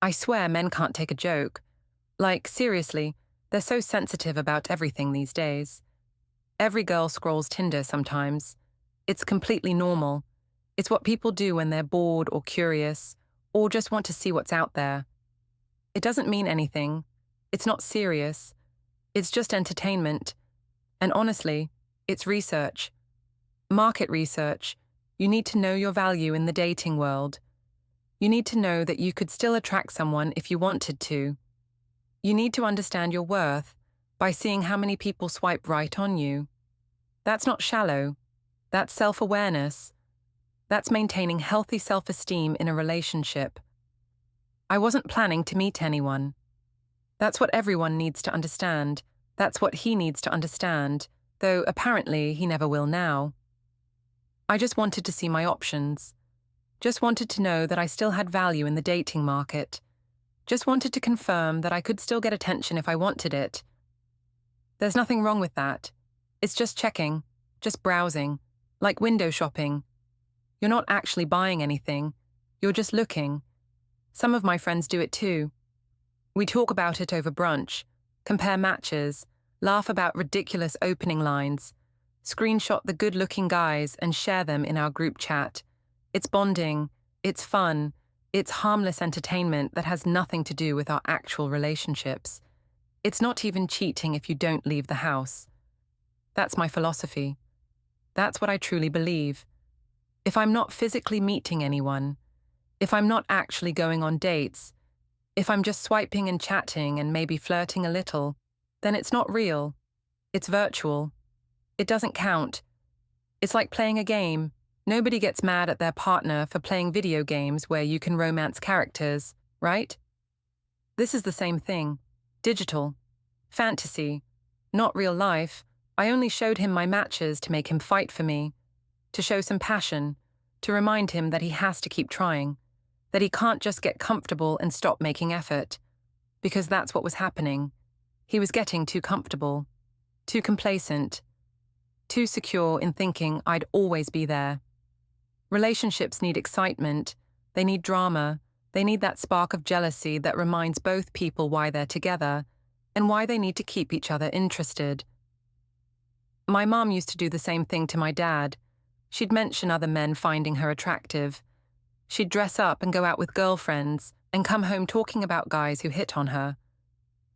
I swear men can't take a joke. Like, seriously, they're so sensitive about everything these days. Every girl scrolls Tinder sometimes. It's completely normal. It's what people do when they're bored or curious, or just want to see what's out there. It doesn't mean anything. It's not serious. It's just entertainment. And honestly, it's research. Market research. You need to know your value in the dating world. You need to know that you could still attract someone if you wanted to. You need to understand your worth by seeing how many people swipe right on you. That's not shallow. That's self-awareness. That's maintaining healthy self-esteem in a relationship. I wasn't planning to meet anyone. That's what everyone needs to understand. That's what he needs to understand, though apparently he never will now. I just wanted to see my options. Just wanted to know that I still had value in the dating market. Just wanted to confirm that I could still get attention if I wanted it. There's nothing wrong with that. It's just checking, just browsing, like window shopping. You're not actually buying anything. You're just looking. Some of my friends do it too. We talk about it over brunch, compare matches, laugh about ridiculous opening lines, screenshot the good-looking guys and share them in our group chat. It's bonding, it's fun, it's harmless entertainment that has nothing to do with our actual relationships. It's not even cheating if you don't leave the house. That's my philosophy. That's what I truly believe. If I'm not physically meeting anyone, if I'm not actually going on dates, if I'm just swiping and chatting and maybe flirting a little, then it's not real. It's virtual. It doesn't count. It's like playing a game. Nobody gets mad at their partner for playing video games where you can romance characters, right? This is the same thing. Digital. Fantasy. Not real life. I only showed him my matches to make him fight for me, to show some passion, to remind him that he has to keep trying, that he can't just get comfortable and stop making effort, because that's what was happening. He was getting too comfortable, too complacent, too secure in thinking I'd always be there. Relationships need excitement, they need drama, they need that spark of jealousy that reminds both people why they're together and why they need to keep each other interested. My mom used to do the same thing to my dad. She'd mention other men finding her attractive. She'd dress up and go out with girlfriends and come home talking about guys who hit on her.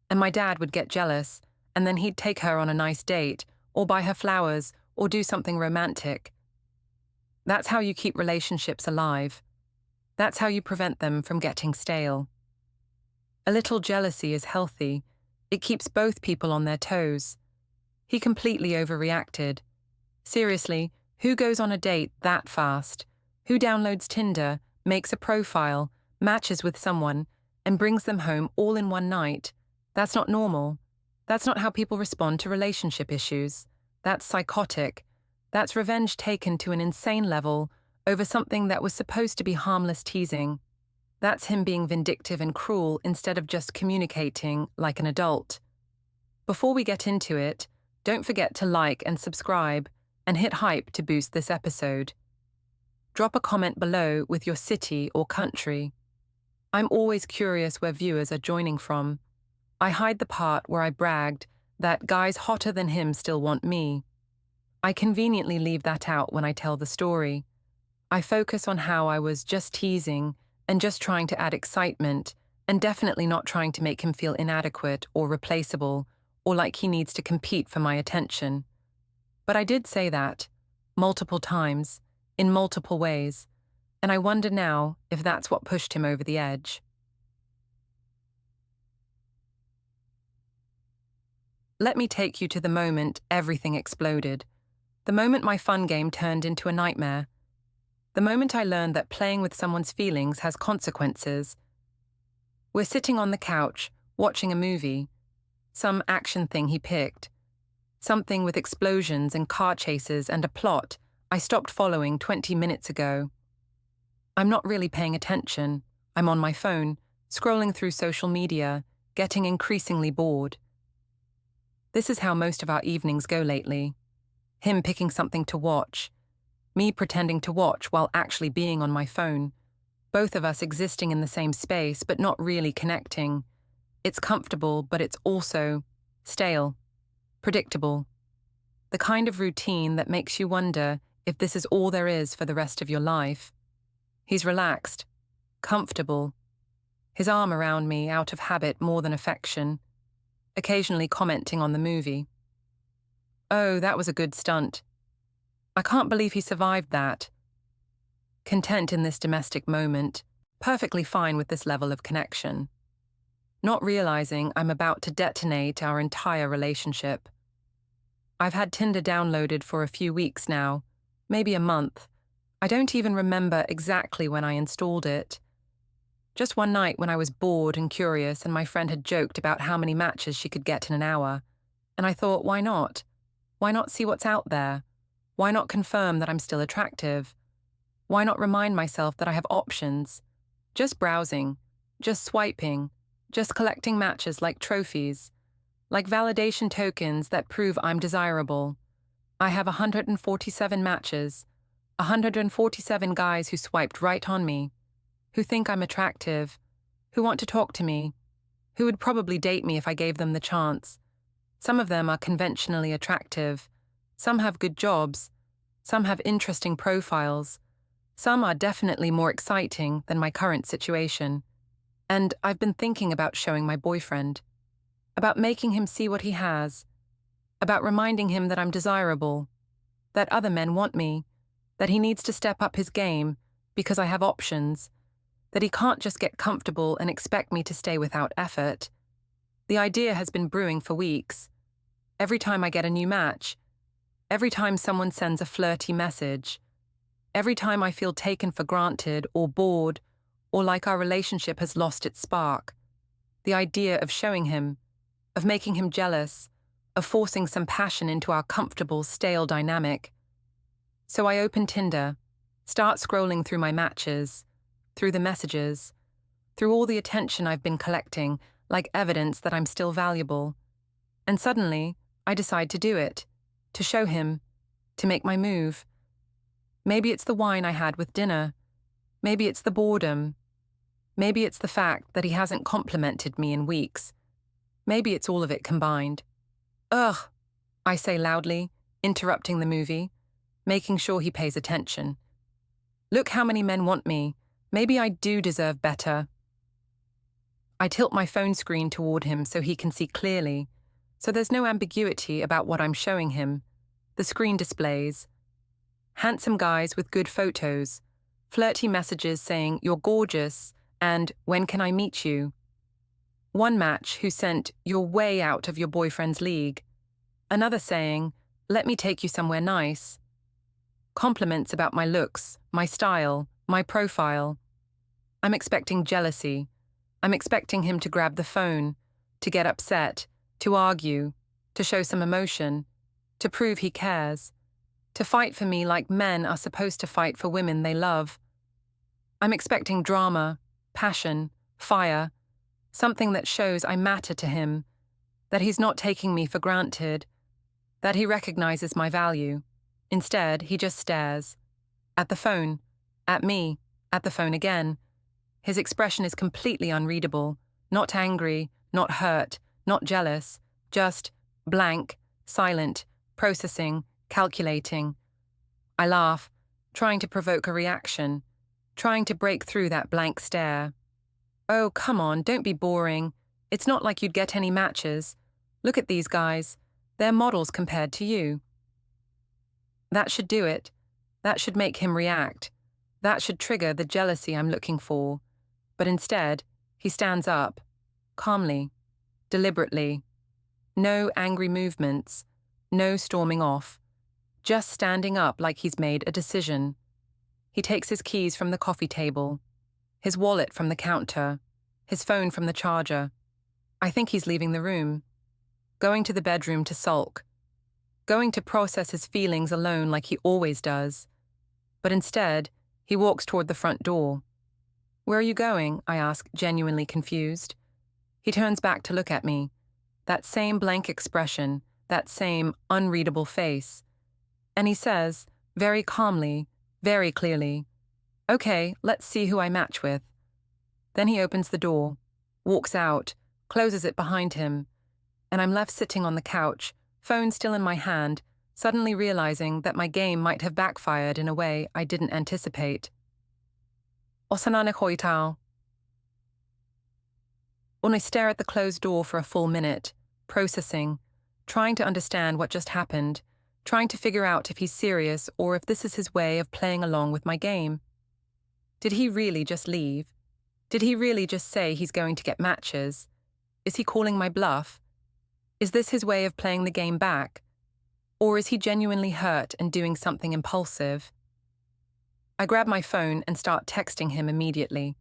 And my dad would get jealous, and then he'd take her on a nice date, or buy her flowers, or do something romantic. That's how you keep relationships alive. That's how you prevent them from getting stale. A little jealousy is healthy. It keeps both people on their toes. He completely overreacted. Seriously, who goes on a date that fast? Who downloads Tinder, makes a profile, matches with someone, and brings them home all in one night? That's not normal. That's not how people respond to relationship issues. That's psychotic. That's revenge taken to an insane level over something that was supposed to be harmless teasing. That's him being vindictive and cruel instead of just communicating like an adult. Before we get into it, don't forget to like and subscribe, and hit hype to boost this episode. Drop a comment below with your city or country. I'm always curious where viewers are joining from. I hide the part where I bragged that guys hotter than him still want me. I conveniently leave that out when I tell the story. I focus on how I was just teasing and just trying to add excitement, and definitely not trying to make him feel inadequate or replaceable, or like he needs to compete for my attention. But I did say that, multiple times, in multiple ways, and I wonder now if that's what pushed him over the edge. Let me take you to the moment everything exploded. The moment my fun game turned into a nightmare. The moment I learned that playing with someone's feelings has consequences. We're sitting on the couch, watching a movie. Some action thing he picked. Something with explosions and car chases and a plot I stopped following 20 minutes ago. I'm not really paying attention. I'm on my phone, scrolling through social media, getting increasingly bored. This is how most of our evenings go lately. Him picking something to watch. Me pretending to watch while actually being on my phone. Both of us existing in the same space, but not really connecting. It's comfortable, but it's also stale, predictable. The kind of routine that makes you wonder if this is all there is for the rest of your life. He's relaxed, comfortable, his arm around me out of habit more than affection, occasionally commenting on the movie. Oh, that was a good stunt. I can't believe he survived that. Content in this domestic moment, perfectly fine with this level of connection. Not realizing I'm about to detonate our entire relationship. I've had Tinder downloaded for a few weeks now, maybe a month. I don't even remember exactly when I installed it. Just one night when I was bored and curious and my friend had joked about how many matches she could get in an hour. And I thought, why not? Why not see what's out there? Why not confirm that I'm still attractive? Why not remind myself that I have options? Just browsing, just swiping, just collecting matches like trophies, like validation tokens that prove I'm desirable. I have 147 matches, 147 guys who swiped right on me, who think I'm attractive, who want to talk to me, who would probably date me if I gave them the chance. Some of them are conventionally attractive, some have good jobs, some have interesting profiles, some are definitely more exciting than my current situation. And I've been thinking about showing my boyfriend, about making him see what he has, about reminding him that I'm desirable, that other men want me, that he needs to step up his game because I have options, that he can't just get comfortable and expect me to stay without effort. The idea has been brewing for weeks. Every time I get a new match, every time someone sends a flirty message, every time I feel taken for granted or bored or like our relationship has lost its spark, the idea of showing him, of making him jealous, of forcing some passion into our comfortable, stale dynamic. So I open Tinder, start scrolling through my matches, through the messages, through all the attention I've been collecting, like evidence that I'm still valuable. And suddenly, I decide to do it, to show him, to make my move. Maybe it's the wine I had with dinner. Maybe it's the boredom. Maybe it's the fact that he hasn't complimented me in weeks. Maybe it's all of it combined. Ugh, I say loudly, interrupting the movie, making sure he pays attention. Look how many men want me. Maybe I do deserve better. I tilt my phone screen toward him so he can see clearly, so there's no ambiguity about what I'm showing him. The screen displays handsome guys with good photos, flirty messages saying, "You're gorgeous," and "When can I meet you?" One match who sent, "You're way out of your boyfriend's league." Another saying, "Let me take you somewhere nice." Compliments about my looks, my style, my profile. I'm expecting jealousy. I'm expecting him to grab the phone, to get upset, to argue, to show some emotion, to prove he cares, to fight for me like men are supposed to fight for women they love. I'm expecting drama, passion, fire, something that shows I matter to him, that he's not taking me for granted, that he recognizes my value. Instead, he just stares. At the phone, at me, at the phone again. His expression is completely unreadable, not angry, not hurt, not jealous, just blank, silent, processing, calculating. I laugh, trying to provoke a reaction, trying to break through that blank stare. Oh, come on, don't be boring. It's not like you'd get any matches. Look at these guys. They're models compared to you. That should do it. That should make him react. That should trigger the jealousy I'm looking for. But instead, he stands up, calmly, deliberately. No angry movements, no storming off. Just standing up like he's made a decision. He takes his keys from the coffee table, his wallet from the counter, his phone from the charger. I think he's leaving the room, going to the bedroom to sulk, going to process his feelings alone like he always does. But instead, he walks toward the front door. "Where are you going?" I ask, genuinely confused. He turns back to look at me. That same blank expression, that same unreadable face. And he says, very calmly, very clearly, Okay, let's see who I match with. Then he opens the door, walks out, closes it behind him, and I'm left sitting on the couch, phone still in my hand, suddenly realizing that my game might have backfired in a way I didn't anticipate. Osanane hoitao. When I stare at the closed door for a full minute, processing, trying to understand what just happened, trying to figure out if he's serious or if this is his way of playing along with my game. Did he really just leave? Did he really just say he's going to get matches? Is he calling my bluff? Is this his way of playing the game back? Or is he genuinely hurt and doing something impulsive? I grab my phone and start texting him immediately.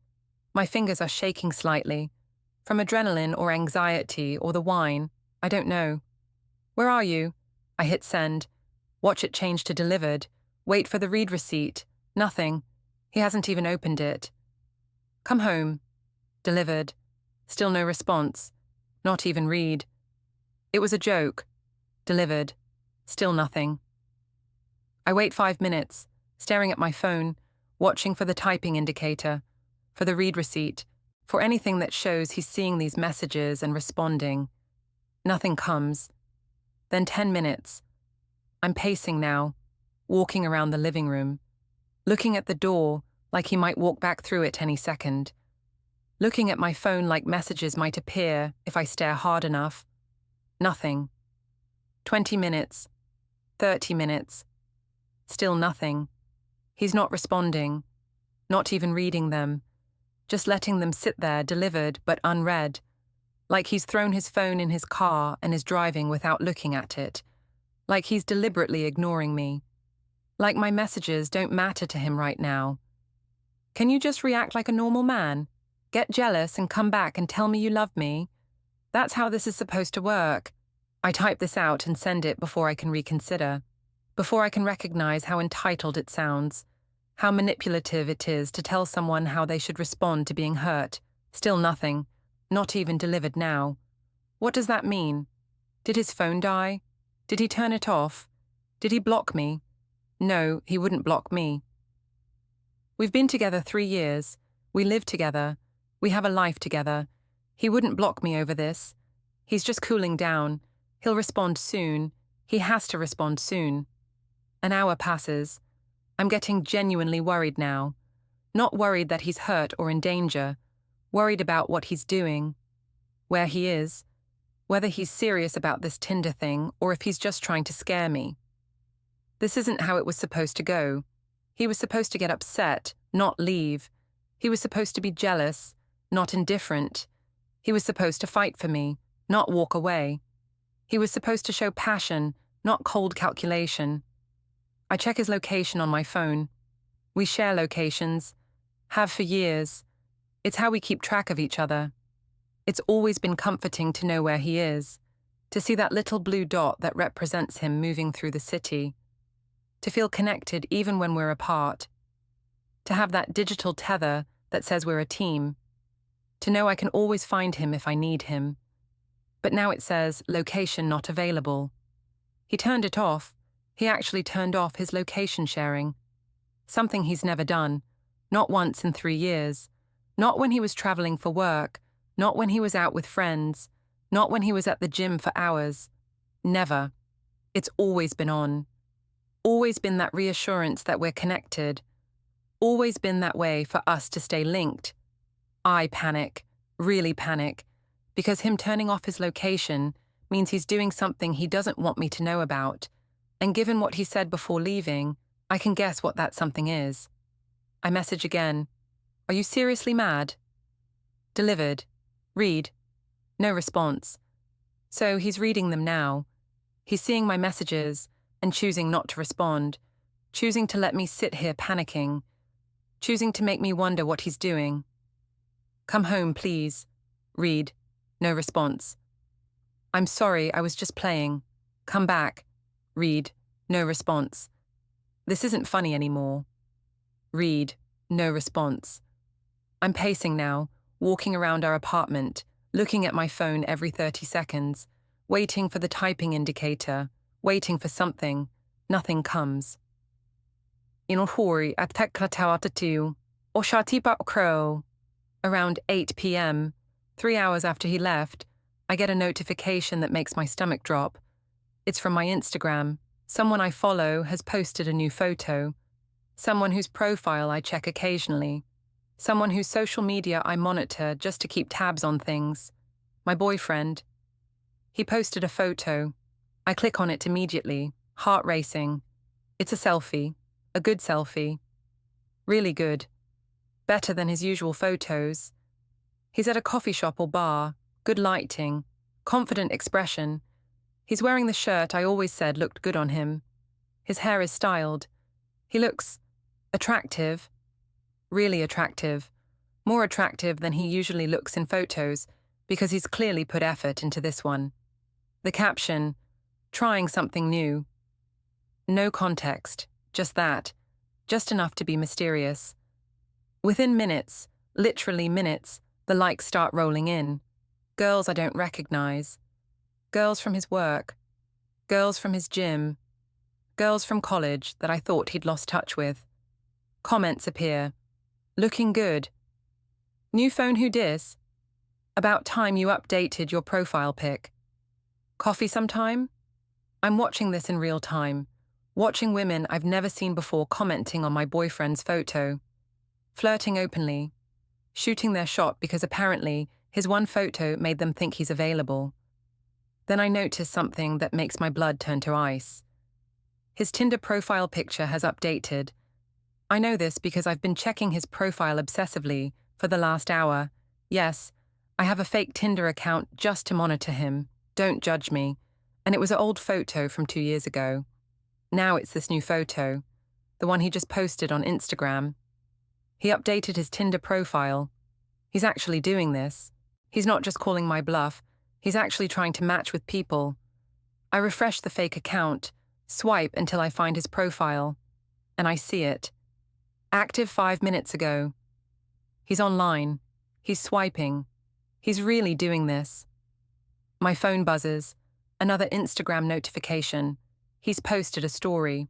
My fingers are shaking slightly. From adrenaline or anxiety or the wine, I don't know. Where are you? I hit send. Watch it change to delivered. Wait for the read receipt. Nothing. He hasn't even opened it. Come home. Delivered. Still no response. Not even read. It was a joke. Delivered. Still nothing. I wait 5 minutes, staring at my phone, watching for the typing indicator, for the read receipt, for anything that shows he's seeing these messages and responding. Nothing comes. Then 10 minutes. I'm pacing now, walking around the living room, looking at the door like he might walk back through it any second, looking at my phone like messages might appear if I stare hard enough. Nothing. 20 minutes. 30 minutes. Still nothing. He's not responding, not even reading them, just letting them sit there delivered but unread, like he's thrown his phone in his car and is driving without looking at it, like he's deliberately ignoring me, like my messages don't matter to him right now. Can you just react like a normal man? Get jealous and come back and tell me you love me? That's how this is supposed to work. I type this out and send it before I can reconsider, before I can recognize how entitled it sounds, how manipulative it is to tell someone how they should respond to being hurt. Still nothing, not even delivered now. What does that mean? Did his phone die? Did he turn it off? Did he block me? No, he wouldn't block me. We've been together 3 years. We live together. We have a life together. He wouldn't block me over this. He's just cooling down. He'll respond soon. He has to respond soon. An hour passes. I'm getting genuinely worried now. Not worried that he's hurt or in danger. Worried about what he's doing. Where he is. Whether he's serious about this Tinder thing or if he's just trying to scare me. This isn't how it was supposed to go. He was supposed to get upset, not leave. He was supposed to be jealous, not indifferent. He was supposed to fight for me, not walk away. He was supposed to show passion, not cold calculation. I check his location on my phone. We share locations. Have for years. It's how we keep track of each other. It's always been comforting to know where he is, to see that little blue dot that represents him moving through the city, to feel connected even when we're apart, to have that digital tether that says we're a team, to know I can always find him if I need him. But now it says, location not available. He turned it off. He actually turned off his location sharing. Something he's never done. Not once in 3 years. Not when he was traveling for work. Not when he was out with friends. Not when he was at the gym for hours. Never. It's always been on. Always been that reassurance that we're connected. Always been that way for us to stay linked. I panic. Really panic. Because him turning off his location means he's doing something he doesn't want me to know about. And given what he said before leaving, I can guess what that something is. I message again. Are you seriously mad? Delivered. Read. No response. So he's reading them now. He's seeing my messages and choosing not to respond, choosing to let me sit here panicking, choosing to make me wonder what he's doing. Come home, please. Read. No response. I'm sorry, I was just playing. Come back. Read. No response. This isn't funny anymore. Read. No response. I'm pacing now, walking around our apartment, looking at my phone every 30 seconds, waiting for the typing indicator, waiting for something. Nothing comes. Inuhuri at teklatawatatu. Or Shatipa Crow. Around 8 p.m., 3 hours after he left, I get a notification that makes my stomach drop. It's from my Instagram. Someone I follow has posted a new photo. Someone whose profile I check occasionally. Someone whose social media I monitor just to keep tabs on things. My boyfriend. He posted a photo. I click on it immediately, heart racing. It's a selfie. A good selfie. Really good. Better than his usual photos. He's at a coffee shop or bar, good lighting, confident expression. He's wearing the shirt I always said looked good on him. His hair is styled. He looks attractive, really attractive, more attractive than he usually looks in photos because he's clearly put effort into this one. The caption, trying something new. No context, just that, just enough to be mysterious. Within minutes, literally minutes, the likes start rolling in. Girls I don't recognize. Girls from his work. Girls from his gym. Girls from college that I thought he'd lost touch with. Comments appear. Looking good. New phone who dis? About time you updated your profile pic. Coffee sometime? I'm watching this in real time. Watching women I've never seen before commenting on my boyfriend's photo. Flirting openly. Shooting their shot because apparently his one photo made them think he's available. Then I notice something that makes my blood turn to ice. His Tinder profile picture has updated. I know this because I've been checking his profile obsessively for the last hour. Yes, I have a fake Tinder account just to monitor him. Don't judge me. And it was an old photo from 2 years ago. Now it's this new photo, the one he just posted on Instagram. He updated his Tinder profile. He's actually doing this. He's not just calling my bluff. He's actually trying to match with people. I refresh the fake account, swipe until I find his profile, and I see it. Active 5 minutes ago. He's online. He's swiping. He's really doing this. My phone buzzes. Another Instagram notification. He's posted a story.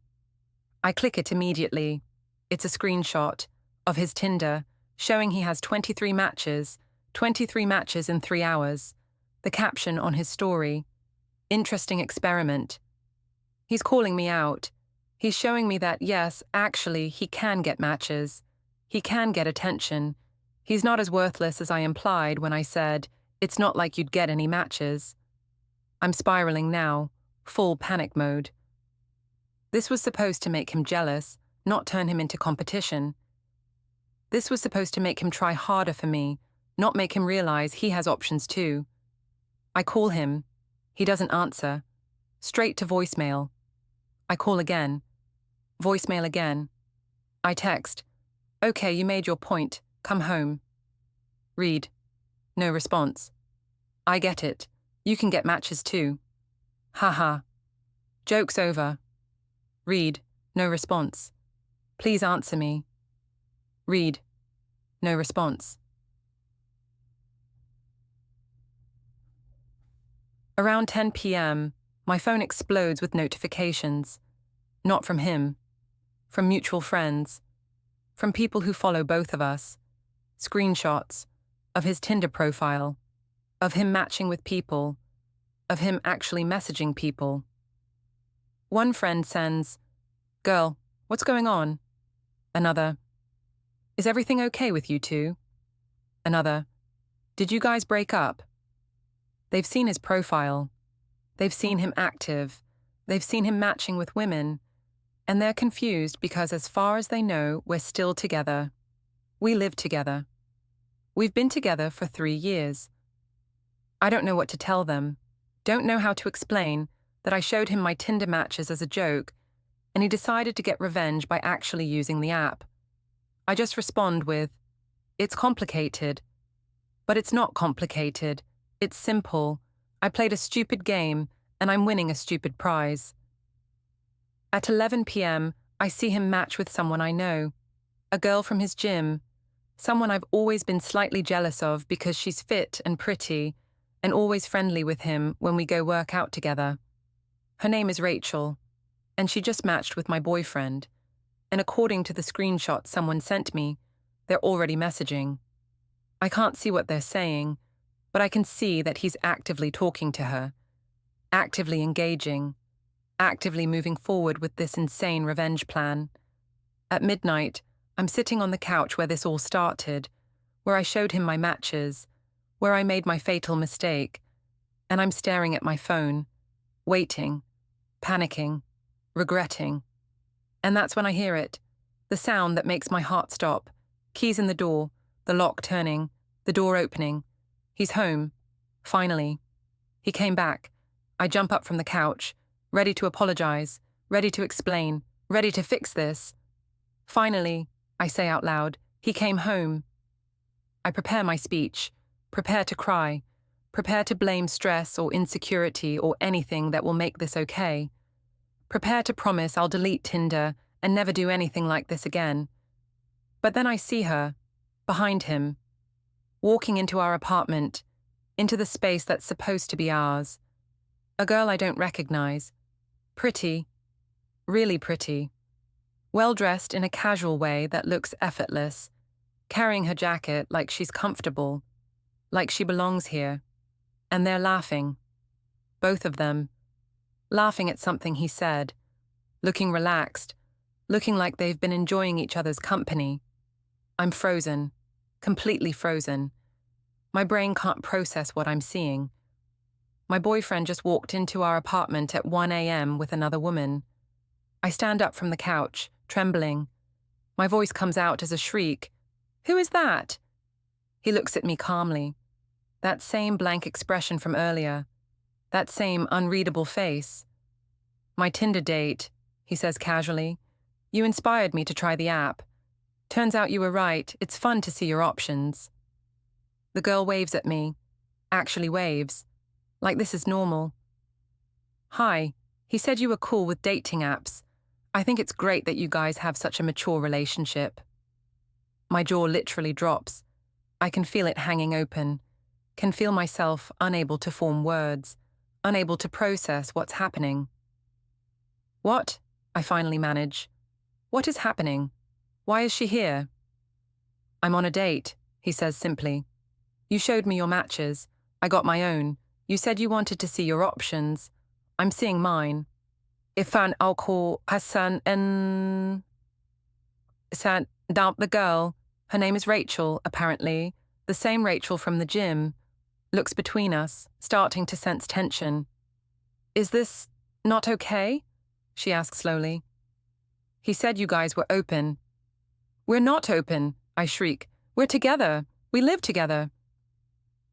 I click it immediately. It's a screenshot of his Tinder, showing he has 23 matches in 3 hours. The caption on his story, interesting experiment. He's calling me out. He's showing me that, yes, actually, he can get matches. He can get attention. He's not as worthless as I implied when I said, it's not like you'd get any matches. I'm spiraling now, full panic mode. This was supposed to make him jealous, not turn him into competition. This was supposed to make him try harder for me, not make him realize he has options too. I call him. He doesn't answer. Straight to voicemail. I call again. Voicemail again. I text. Okay, you made your point. Come home. Read. No response. I get it. You can get matches too. Haha. Joke's over. Read. No response. Please answer me. Read. No response. Around 10 p.m., my phone explodes with notifications. Not from him. From mutual friends. From people who follow both of us. Screenshots. Of his Tinder profile. Of him matching with people. Of him actually messaging people. One friend sends, "Girl, what's going on?" Another, "Is everything okay with you two?" Another, "Did you guys break up?" They've seen his profile. They've seen him active. They've seen him matching with women. And they're confused because as far as they know, we're still together. We live together. We've been together for 3 years. I don't know what to tell them. Don't know how to explain that I showed him my Tinder matches as a joke, and he decided to get revenge by actually using the app. I just respond with, "It's complicated." But it's not complicated. It's simple. I played a stupid game, and I'm winning a stupid prize. At 11 p.m., I see him match with someone I know. A girl from his gym. Someone I've always been slightly jealous of because she's fit and pretty, and always friendly with him when we go work out together. Her name is Rachel, and she just matched with my boyfriend. And according to the screenshot someone sent me, They're already messaging. I can't see what they're saying, but I can see that he's actively talking to her, actively engaging, actively moving forward with this insane revenge plan. At midnight, I'm sitting on the couch where this all started, where I showed him my matches, where I made my fatal mistake, and I'm staring at my phone, waiting, panicking, regretting. And that's when I hear it, the sound that makes my heart stop, keys in the door, the lock turning, the door opening. He's home. Finally. He came back. I jump up from the couch, ready to apologize, ready to explain, ready to fix this. Finally, I say out loud, he came home. I prepare my speech, prepare to cry, prepare to blame stress or insecurity or anything that will make this okay. Prepare to promise I'll delete Tinder and never do anything like this again. But then I see her, behind him, walking into our apartment, into the space that's supposed to be ours. A girl I don't recognize. Pretty. Really pretty. Well-dressed in a casual way that looks effortless, carrying her jacket like she's comfortable, like she belongs here. And they're laughing. Both of them. Laughing at something he said. Looking relaxed. Looking like they've been enjoying each other's company. I'm frozen. Completely frozen. My brain can't process what I'm seeing. My boyfriend just walked into our apartment at 1 a.m. with another woman. I stand up from the couch, trembling. My voice comes out as a shriek. "Who is that?" He looks at me calmly. That same blank expression from earlier. That same unreadable face. "My Tinder date," he says casually. "You inspired me to try the app. Turns out you were right, it's fun to see your options." The girl waves at me. Actually waves. Like this is normal. "Hi, he said you were cool with dating apps. I think it's great that you guys have such a mature relationship." My jaw literally drops. I can feel it hanging open. Can feel myself unable to form words, unable to process what's happening. "What?" I finally manage. "What is happening? Why is she here?" "I'm on a date," he says simply. "You showed me your matches. I got my own. You said you wanted to see your options. I'm seeing mine. Ifan alcohol Hassan and the girl. Her name is Rachel, apparently. The same Rachel from the gym. Looks between us, starting to sense tension. Is this not okay?" she asks slowly. "He said you guys were open." "We're not open," I shriek. "We're together. We live together."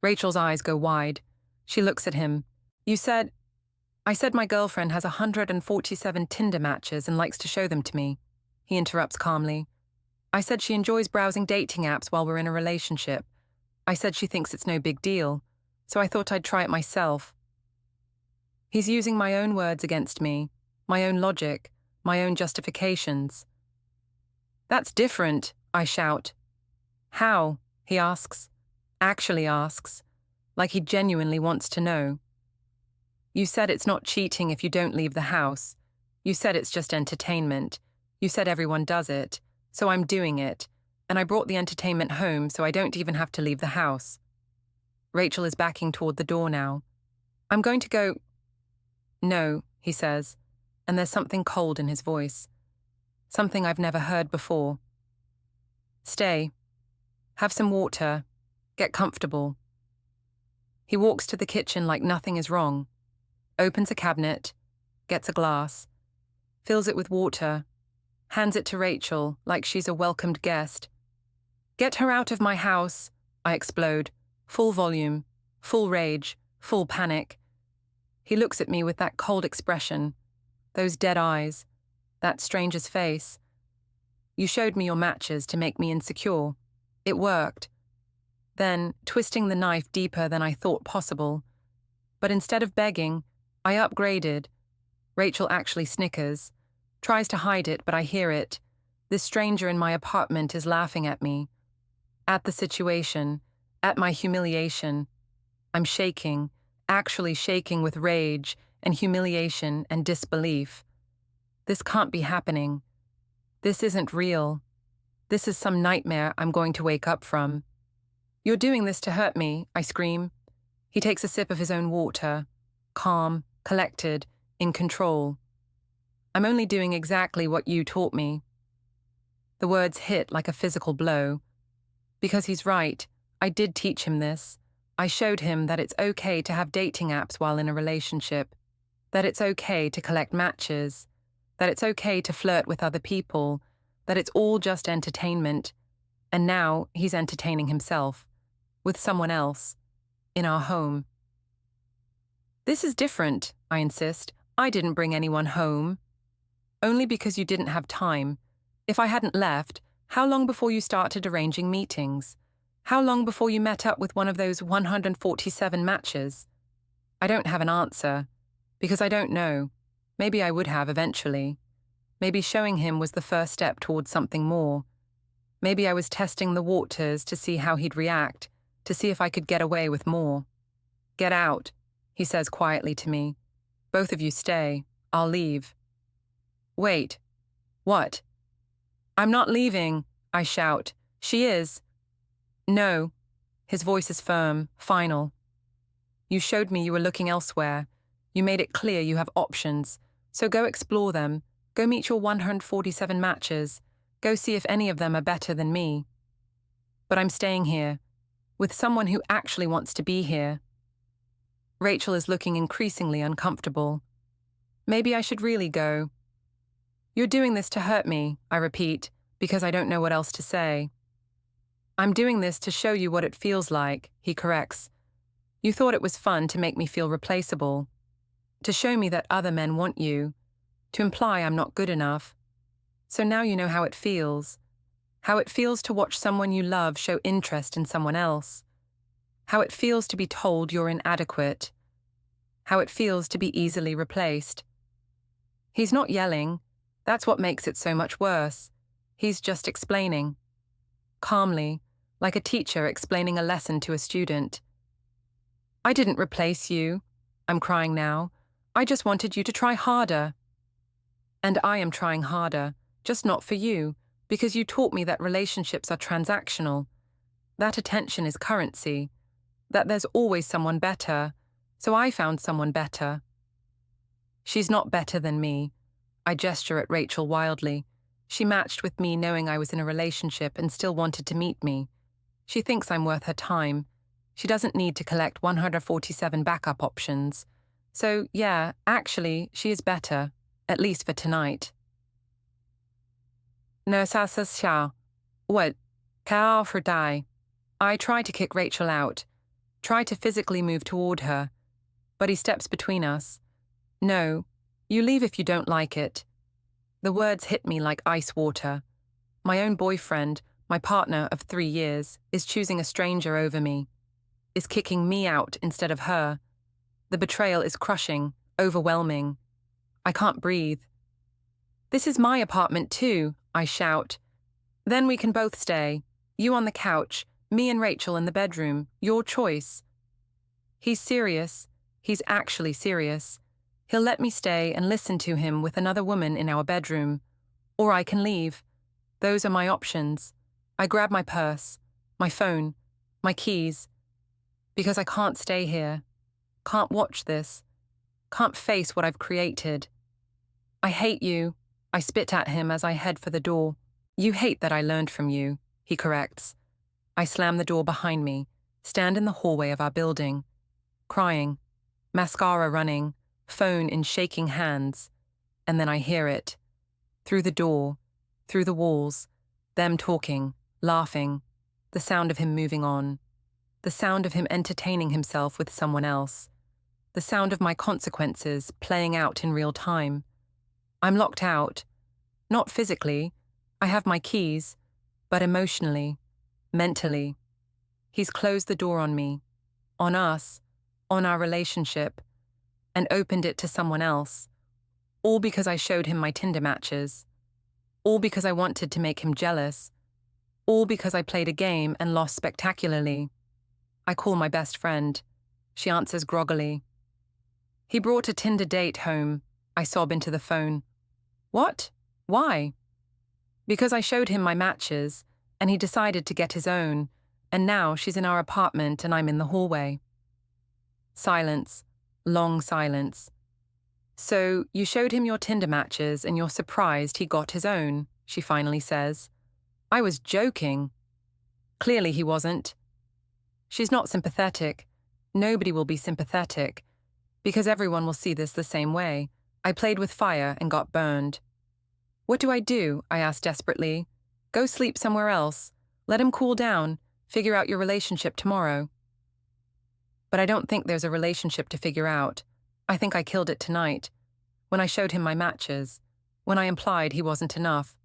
Rachel's eyes go wide. She looks at him. I said my girlfriend has 147 Tinder matches and likes to show them to me." He interrupts calmly. "I said she enjoys browsing dating apps while we're in a relationship. I said she thinks it's no big deal, so I thought I'd try it myself." He's using my own words against me, my own logic, my own justifications. "That's different," I shout. "How?" he asks. Actually asks, like he genuinely wants to know. "You said it's not cheating if you don't leave the house. You said it's just entertainment. You said everyone does it, so I'm doing it, and I brought the entertainment home so I don't even have to leave the house." Rachel is backing toward the door now. "I'm going to go—" "No," he says, and there's something cold in his voice. Something I've never heard before. "Stay. Have some water. Get comfortable." He walks to the kitchen like nothing is wrong. Opens a cabinet, gets a glass, fills it with water, hands it to Rachel like she's a welcomed guest. "Get her out of my house," I explode. Full volume, full rage, full panic. He looks at me with that cold expression, those dead eyes, that stranger's face. "You showed me your matches to make me insecure. It worked." Then, twisting the knife deeper than I thought possible. But instead of begging, I upgraded. Rachel actually snickers. Tries to hide it, but I hear it. This stranger in my apartment is laughing at me. At the situation. At my humiliation. I'm shaking, actually shaking with rage and humiliation and disbelief. This can't be happening. This isn't real. This is some nightmare I'm going to wake up from. You're doing this to hurt me, I scream. He takes a sip of his own water, calm, collected, in control. I'm only doing exactly what you taught me. The words hit like a physical blow. Because he's right, I did teach him this. I showed him that it's okay to have dating apps while in a relationship, that it's okay to collect matches, that it's okay to flirt with other people, that it's all just entertainment. And now he's entertaining himself, with someone else, in our home. This is different, I insist. I didn't bring anyone home. Only because you didn't have time. If I hadn't left, how long before you started arranging meetings? How long before you met up with one of those 147 matches? I don't have an answer, because I don't know. Maybe I would have eventually. Maybe showing him was the first step towards something more. Maybe I was testing the waters to see how he'd react, to see if I could get away with more. Get out, he says quietly to me. Both of you stay. I'll leave. Wait. What? I'm not leaving, I shout. She is. No. His voice is firm, final. You showed me you were looking elsewhere. You made it clear you have options. So go explore them. Go meet your 147 matches. Go see if any of them are better than me. But I'm staying here, with someone who actually wants to be here. Rachel is looking increasingly uncomfortable. Maybe I should really go. You're doing this to hurt me, I repeat, because I don't know what else to say. I'm doing this to show you what it feels like, he corrects. You thought it was fun to make me feel replaceable, to show me that other men want you, to imply I'm not good enough. So now you know how it feels to watch someone you love show interest in someone else, how it feels to be told you're inadequate, how it feels to be easily replaced. He's not yelling. That's what makes it so much worse. He's just explaining. Calmly, like a teacher explaining a lesson to a student. I didn't replace you. I'm crying now. I just wanted you to try harder. And I am trying harder, just not for you, because you taught me that relationships are transactional, that attention is currency, that there's always someone better, so I found someone better. She's not better than me. I gesture at Rachel wildly. She matched with me knowing I was in a relationship and still wanted to meet me. She thinks I'm worth her time. She doesn't need to collect 147 backup options. So, yeah, actually, she is better, at least for tonight. No sasasha. What? Ka for die. I try to kick Rachel out, try to physically move toward her, but he steps between us. No, you leave if you don't like it. The words hit me like ice water. My own boyfriend, my partner of 3 years, is choosing a stranger over me, is kicking me out instead of her. The betrayal is crushing, overwhelming. I can't breathe. This is my apartment too, I shout. Then we can both stay. You on the couch, me and Rachel in the bedroom, your choice. He's serious. He's actually serious. He'll let me stay and listen to him with another woman in our bedroom. Or I can leave. Those are my options. I grab my purse, my phone, my keys. Because I can't stay here. Can't watch this. Can't face what I've created. I hate you. I spit at him as I head for the door. You hate that I learned from you, he corrects. I slam the door behind me, stand in the hallway of our building, crying, mascara running, phone in shaking hands, and then I hear it. Through the door, through the walls, them talking, laughing, the sound of him moving on, the sound of him entertaining himself with someone else, the sound of my consequences playing out in real time. I'm locked out, not physically, I have my keys, but emotionally, mentally. He's closed the door on me, on us, on our relationship, and opened it to someone else, all because I showed him my Tinder matches, all because I wanted to make him jealous, all because I played a game and lost spectacularly. I call my best friend. She answers groggily. He brought a Tinder date home. I sob into the phone. What? Why? Because I showed him my matches, and he decided to get his own, and now she's in our apartment and I'm in the hallway. Silence. Long silence. So, you showed him your Tinder matches and you're surprised he got his own, she finally says. I was joking. Clearly he wasn't. She's not sympathetic. Nobody will be sympathetic, because everyone will see this the same way. I played with fire and got burned. What do? I asked desperately. Go sleep somewhere else. Let him cool down. Figure out your relationship tomorrow. But I don't think there's a relationship to figure out. I think I killed it tonight. When I showed him my matches. When I implied he wasn't enough.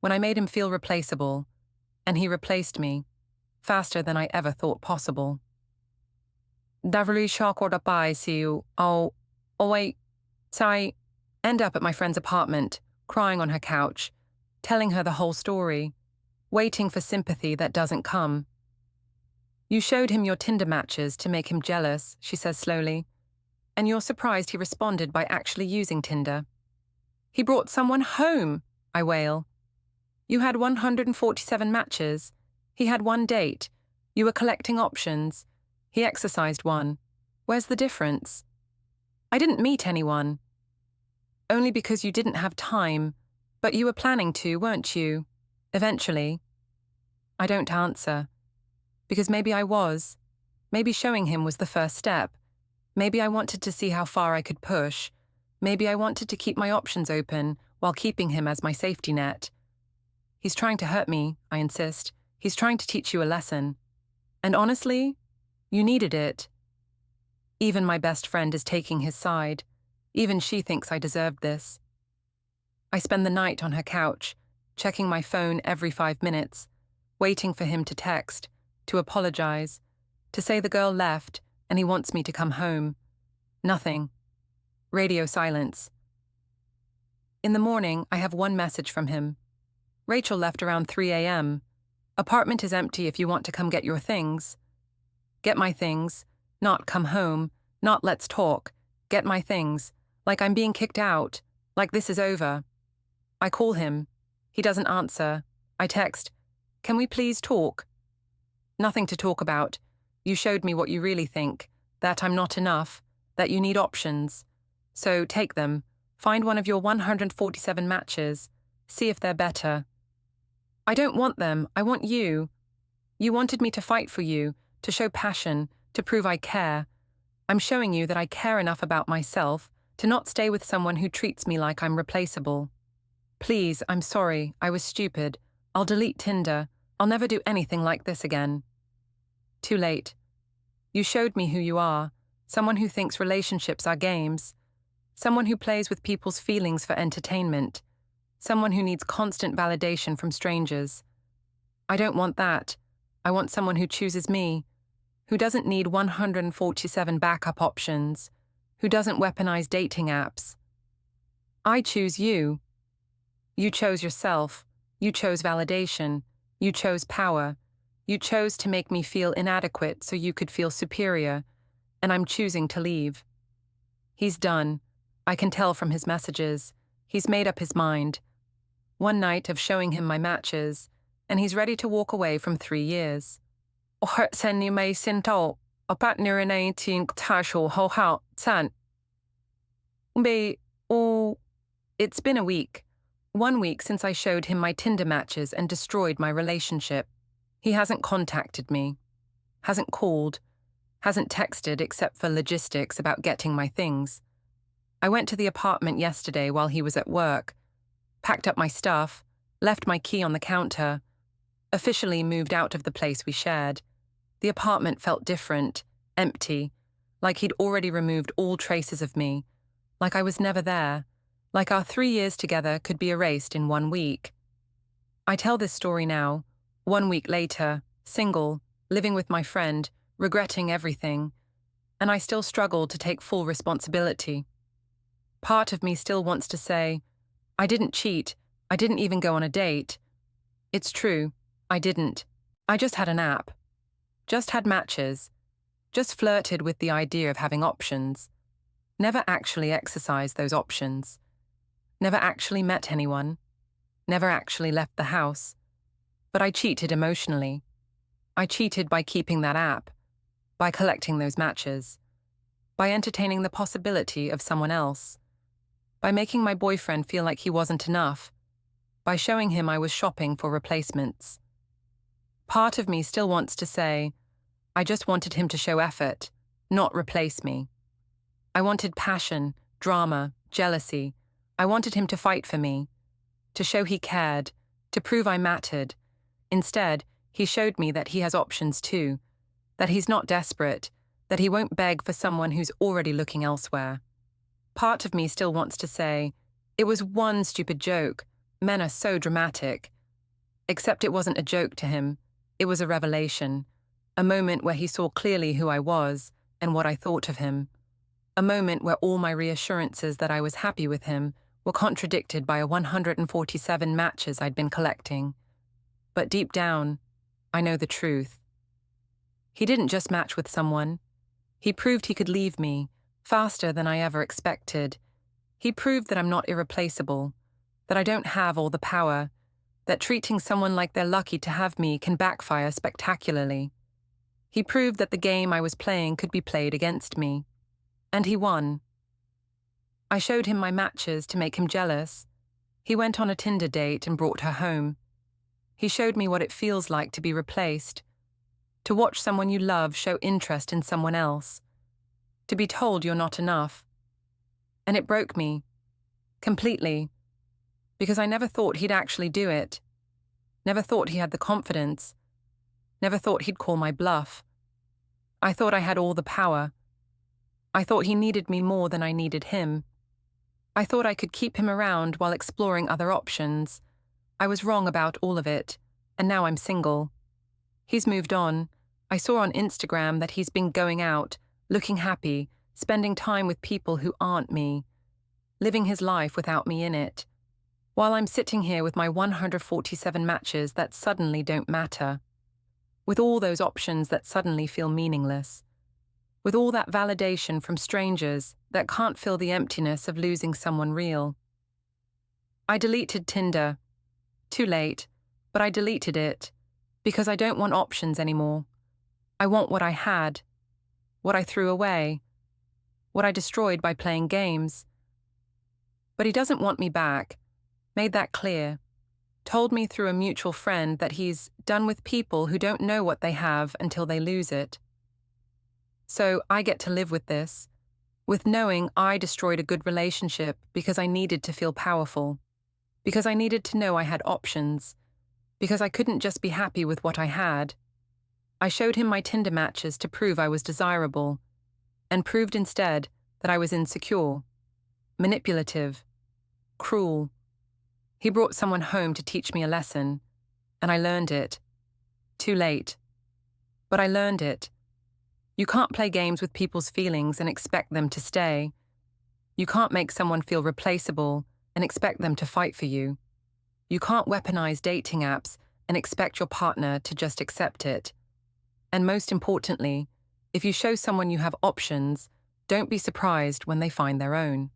When I made him feel replaceable. And he replaced me. Faster than I ever thought possible. Davali shakor pai siu. Oh wait. I end up at my friend's apartment, crying on her couch, telling her the whole story, waiting for sympathy that doesn't come. You showed him your Tinder matches to make him jealous, she says slowly, and you're surprised he responded by actually using Tinder. He brought someone home, I wail. You had 147 matches. He had one date. You were collecting options. He exercised one. Where's the difference? I didn't meet anyone. Only because you didn't have time, but you were planning to, weren't you? Eventually. I don't answer. Because maybe I was. Maybe showing him was the first step. Maybe I wanted to see how far I could push. Maybe I wanted to keep my options open while keeping him as my safety net. He's trying to hurt me, I insist. He's trying to teach you a lesson. And honestly, you needed it. Even my best friend is taking his side. Even she thinks I deserved this. I spend the night on her couch, checking my phone every 5 minutes, waiting for him to text, to apologize, to say the girl left and he wants me to come home. Nothing. Radio silence. In the morning, I have one message from him. Rachel left around 3 a.m. Apartment is empty if you want to come get your things. Get my things. Not come home. Not let's talk. Get my things. Like I'm being kicked out. Like this is over. I call him. He doesn't answer. I text. Can we please talk? Nothing to talk about. You showed me what you really think. That I'm not enough. That you need options. So take them. Find one of your 147 matches. See if they're better. I don't want them. I want you. You wanted me to fight for you, to show passion, to prove I care. I'm showing you that I care enough about myself to not stay with someone who treats me like I'm replaceable. Please, I'm sorry. I was stupid. I'll delete Tinder. I'll never do anything like this again. Too late. You showed me who you are. Someone who thinks relationships are games. Someone who plays with people's feelings for entertainment. Someone who needs constant validation from strangers. I don't want that. I want someone who chooses me, who doesn't need 147 backup options, who doesn't weaponize dating apps. I choose you. You chose yourself. You chose validation. You chose power. You chose to make me feel inadequate so you could feel superior, and I'm choosing to leave. He's done. I can tell from his messages. He's made up his mind. One night of showing him my matches, and he's ready to walk away from 3 years. It's been a week. 1 week since I showed him my Tinder matches and destroyed my relationship. He hasn't contacted me. Hasn't called. Hasn't texted except for logistics about getting my things. I went to the apartment yesterday while he was at work, packed up my stuff, left my key on the counter, officially moved out of the place we shared. The apartment felt different, empty, like he'd already removed all traces of me, like I was never there, like our 3 years together could be erased in 1 week. I tell this story now, 1 week later, single, living with my friend, regretting everything, and I still struggle to take full responsibility. Part of me still wants to say, I didn't cheat, I didn't even go on a date. It's true, I didn't. I just had an app. Just had matches. Just flirted with the idea of having options. Never actually exercised those options. Never actually met anyone. never actually left the house. But I cheated emotionally. I cheated by keeping that app, by collecting those matches, by entertaining the possibility of someone else, by making my boyfriend feel like he wasn't enough, by showing him I was shopping for replacements. Part of me still wants to say, I just wanted him to show effort, not replace me. I wanted passion, drama, jealousy. I wanted him to fight for me, to show he cared, to prove I mattered. Instead, he showed me that he has options too, that he's not desperate, that he won't beg for someone who's already looking elsewhere. Part of me still wants to say, it was one stupid joke. Men are so dramatic. Except it wasn't a joke to him. It was a revelation, a moment where he saw clearly who I was and what I thought of him. A moment where all my reassurances that I was happy with him were contradicted by 147 matches I'd been collecting. But deep down, I know the truth. He didn't just match with someone. He proved he could leave me faster than I ever expected. He proved that I'm not irreplaceable, that I don't have all the power, that treating someone like they're lucky to have me can backfire spectacularly. He proved that the game I was playing could be played against me. And he won. I showed him my matches to make him jealous. He went on a Tinder date and brought her home. He showed me what it feels like to be replaced, to watch someone you love show interest in someone else, to be told you're not enough. And it broke me, completely, because I never thought he'd actually do it, never thought he had the confidence, never thought he'd call my bluff. I thought I had all the power. I thought he needed me more than I needed him. I thought I could keep him around while exploring other options. I was wrong about all of it, and now I'm single. He's moved on. I saw on Instagram that he's been going out, looking happy, spending time with people who aren't me, living his life without me in it, while I'm sitting here with my 147 matches that suddenly don't matter, with all those options that suddenly feel meaningless, with all that validation from strangers that can't fill the emptiness of losing someone real. I deleted Tinder. Too late, but I deleted it, because I don't want options anymore. I want what I had, what I threw away, what I destroyed by playing games. But he doesn't want me back, made that clear, told me through a mutual friend that he's done with people who don't know what they have until they lose it. So I get to live with this, with knowing I destroyed a good relationship because I needed to feel powerful, because I needed to know I had options, because I couldn't just be happy with what I had. I showed him my Tinder matches to prove I was desirable, and proved instead that I was insecure, manipulative, cruel. He brought someone home to teach me a lesson, and I learned it. Too late. But I learned it. You can't play games with people's feelings and expect them to stay. You can't make someone feel replaceable and expect them to fight for you. You can't weaponize dating apps and expect your partner to just accept it. And most importantly, if you show someone you have options, don't be surprised when they find their own.